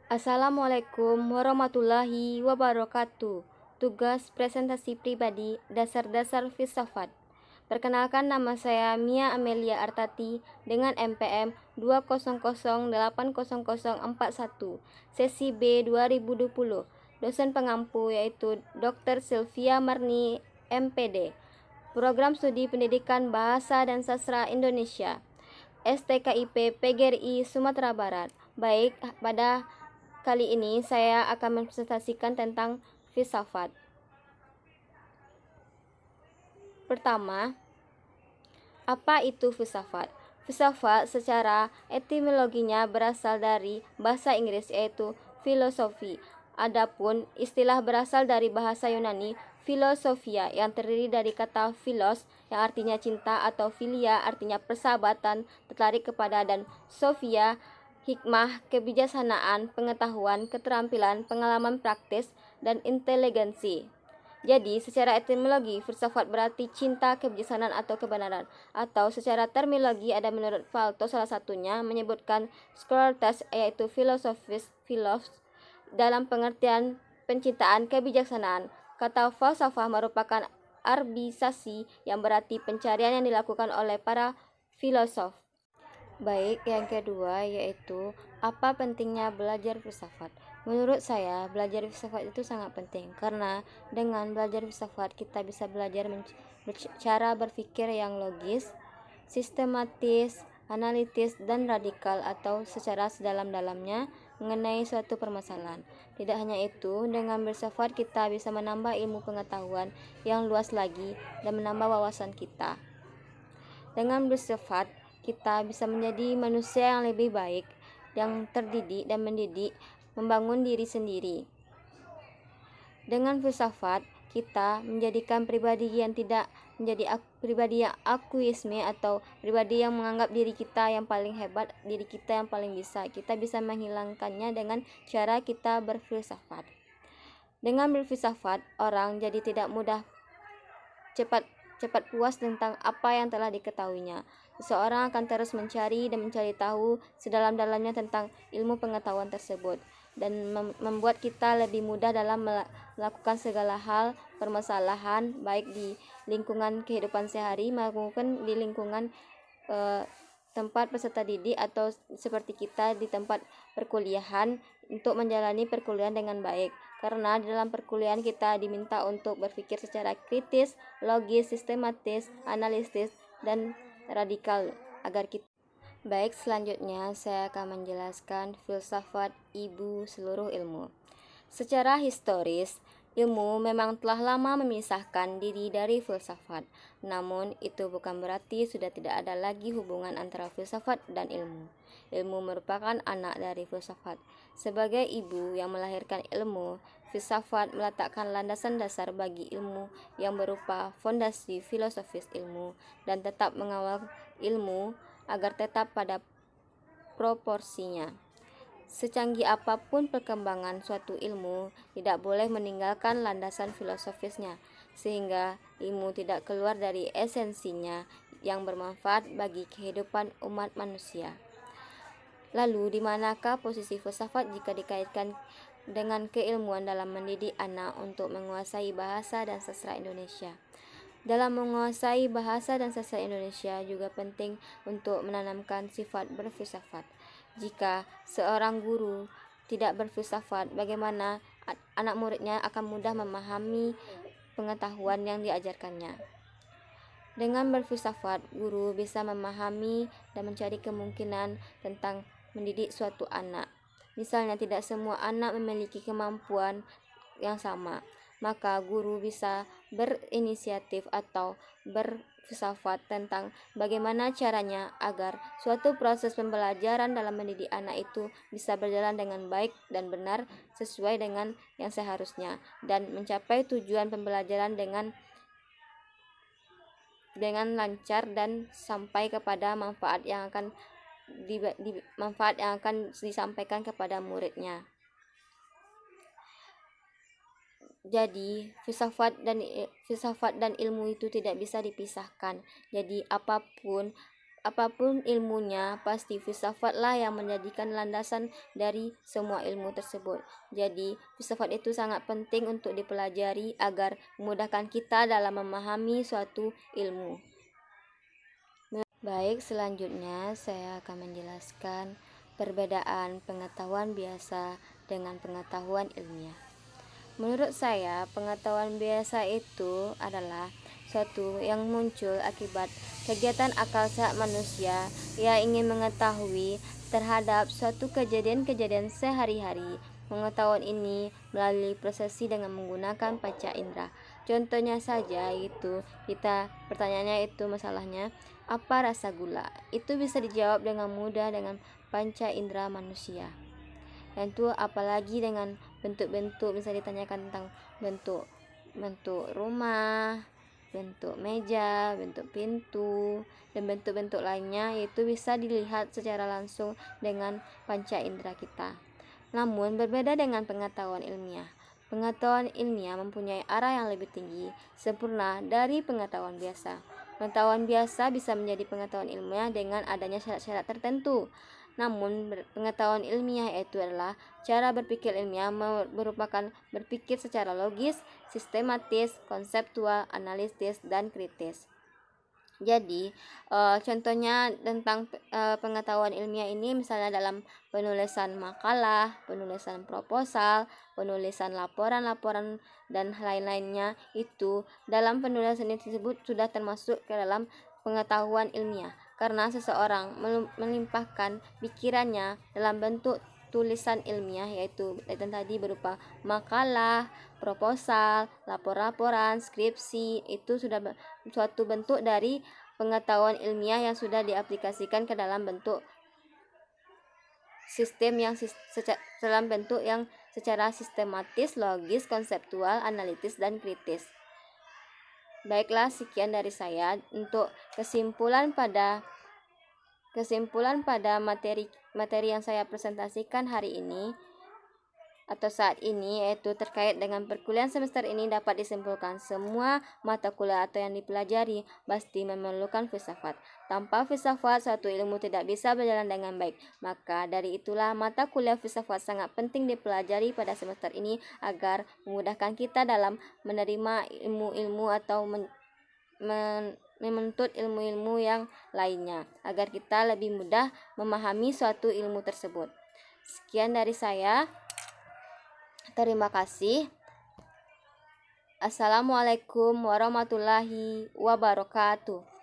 Assalamualaikum warahmatullahi wabarakatuh. Tugas presentasi pribadi dasar-dasar filsafat. Perkenalkan, nama saya Mia Amelia Artati dengan MPM 2008041, sesi B 2020. Dosen pengampu yaitu Dr. Sylvia Marni, MPD. Program Studi Pendidikan Bahasa dan Sastra Indonesia. STKIP PGRI Sumatera Barat. Baik, pada kali ini saya akan mempresentasikan tentang filsafat. Pertama, apa itu filsafat? Filsafat secara etimologinya berasal dari bahasa Inggris yaitu filosofi. Adapun istilah berasal dari bahasa Yunani filosofia yang terdiri dari kata philos yang artinya cinta atau philia artinya persahabatan, tertarik kepada, dan sophia hikmah, kebijaksanaan, pengetahuan, keterampilan, pengalaman praktis, dan inteligensi. Jadi, secara etimologi, filsafat berarti cinta, kebijaksanaan, atau kebenaran. Atau secara terminologi ada menurut Plato salah satunya menyebutkan Socrates yaitu filosofis, philos, dalam pengertian pencintaan kebijaksanaan. Kata falsafah merupakan arbisasi yang berarti pencarian yang dilakukan oleh para filosof. Baik, yang kedua yaitu apa pentingnya belajar filsafat. Menurut saya, belajar filsafat itu sangat penting karena dengan belajar filsafat kita bisa belajar cara berpikir yang logis, sistematis, analitis, dan radikal atau secara sedalam-dalamnya mengenai suatu permasalahan. Tidak hanya itu, dengan filsafat kita bisa menambah ilmu pengetahuan yang luas lagi dan menambah wawasan kita. Dengan filsafat kita bisa menjadi manusia yang lebih baik, yang terdidik dan mendidik, membangun diri sendiri. Dengan filsafat, kita menjadikan pribadi yang tidak menjadi pribadi yang akuisme atau pribadi yang menganggap diri kita yang paling hebat, diri kita yang paling bisa. Kita bisa menghilangkannya dengan cara kita berfilsafat. Dengan berfilsafat, orang jadi tidak mudah cepat puas tentang apa yang telah diketahuinya. Seseorang akan terus mencari dan mencari tahu sedalam-dalamnya tentang ilmu pengetahuan tersebut dan membuat kita lebih mudah dalam melakukan segala hal permasalahan baik di lingkungan kehidupan sehari maupun di lingkungan tempat peserta didik atau seperti kita di tempat perkuliahan untuk menjalani perkuliahan dengan baik. Karena di dalam perkuliahan kita diminta untuk berpikir secara kritis, logis, sistematis, analitis, dan radikal agar kita. Baik, selanjutnya saya akan menjelaskan filsafat ibu seluruh ilmu. Secara historis, ilmu memang telah lama memisahkan diri dari filsafat. Namun, itu bukan berarti sudah tidak ada lagi hubungan antara filsafat dan ilmu. Ilmu merupakan anak dari filsafat. Sebagai ibu yang melahirkan ilmu, filsafat meletakkan landasan dasar bagi ilmu yang berupa fondasi filosofis ilmu dan tetap mengawal ilmu agar tetap pada proporsinya. Secanggih apapun perkembangan suatu ilmu, tidak boleh meninggalkan landasan filosofisnya, sehingga ilmu tidak keluar dari esensinya yang bermanfaat bagi kehidupan umat manusia. Lalu, di manakah posisi filsafat jika dikaitkan dengan keilmuan dalam mendidik anak untuk menguasai bahasa dan sastra Indonesia? Dalam menguasai bahasa dan sastra Indonesia juga penting untuk menanamkan sifat berfilsafat. Jika seorang guru tidak berfilsafat, bagaimana anak muridnya akan mudah memahami pengetahuan yang diajarkannya. Dengan berfilsafat, guru bisa memahami dan mencari kemungkinan tentang mendidik suatu anak. Misalnya, tidak semua anak memiliki kemampuan yang sama, maka guru bisa berinisiatif atau berfilsafat tentang bagaimana caranya agar suatu proses pembelajaran dalam mendidik anak itu bisa berjalan dengan baik dan benar sesuai dengan yang seharusnya dan mencapai tujuan pembelajaran dengan lancar dan sampai kepada manfaat yang akan disampaikan kepada muridnya. Jadi, filsafat dan ilmu itu tidak bisa dipisahkan. Jadi, apapun apapun ilmunya, pasti filsafatlah yang menjadikan landasan dari semua ilmu tersebut. Jadi, filsafat itu sangat penting untuk dipelajari agar memudahkan kita dalam memahami suatu ilmu. Baik, selanjutnya saya akan menjelaskan perbedaan pengetahuan biasa dengan pengetahuan ilmiah. Menurut saya, pengetahuan biasa itu adalah suatu yang muncul akibat kegiatan akal sehat manusia yang ingin mengetahui terhadap suatu kejadian-kejadian sehari-hari. Pengetahuan ini melalui prosesi dengan menggunakan panca indera. Contohnya saja itu pertanyaannya itu masalahnya apa rasa gula? Itu bisa dijawab dengan mudah dengan panca indera manusia. Dan itu apalagi dengan bentuk-bentuk, bisa ditanyakan tentang bentuk rumah, bentuk meja, bentuk pintu, dan bentuk-bentuk lainnya, itu bisa dilihat secara langsung dengan panca indera kita. Namun berbeda dengan pengetahuan ilmiah. Pengetahuan ilmiah mempunyai arah yang lebih tinggi, sempurna dari pengetahuan biasa. Pengetahuan biasa bisa menjadi pengetahuan ilmiah dengan adanya syarat-syarat tertentu. Namun pengetahuan ilmiah itu adalah cara berpikir ilmiah, merupakan berpikir secara logis, sistematis, konseptual, analitis, dan kritis. Jadi contohnya tentang pengetahuan ilmiah ini misalnya dalam penulisan makalah, penulisan proposal, penulisan laporan-laporan dan lain-lainnya, itu dalam penulisan tersebut sudah termasuk ke dalam pengetahuan ilmiah karena seseorang melimpahkan pikirannya dalam bentuk tulisan ilmiah, yaitu tadi berupa makalah, proposal, laporan-laporan, skripsi. Itu sudah suatu bentuk dari pengetahuan ilmiah yang sudah diaplikasikan ke dalam bentuk sistem yang dalam bentuk yang secara sistematis, logis, konseptual, analitis, dan kritis. Baiklah, sekian dari saya. Untuk kesimpulan pada materi yang saya presentasikan hari ini atau saat ini, yaitu terkait dengan perkuliahan semester ini, dapat disimpulkan semua mata kuliah atau yang dipelajari pasti memerlukan filsafat. Tanpa filsafat, suatu ilmu tidak bisa berjalan dengan baik. Maka dari itulah mata kuliah filsafat sangat penting dipelajari pada semester ini agar memudahkan kita dalam menerima ilmu-ilmu atau menuntut ilmu-ilmu yang lainnya, agar kita lebih mudah memahami suatu ilmu tersebut. Sekian dari saya. Terima kasih. Assalamualaikum warahmatullahi wabarakatuh.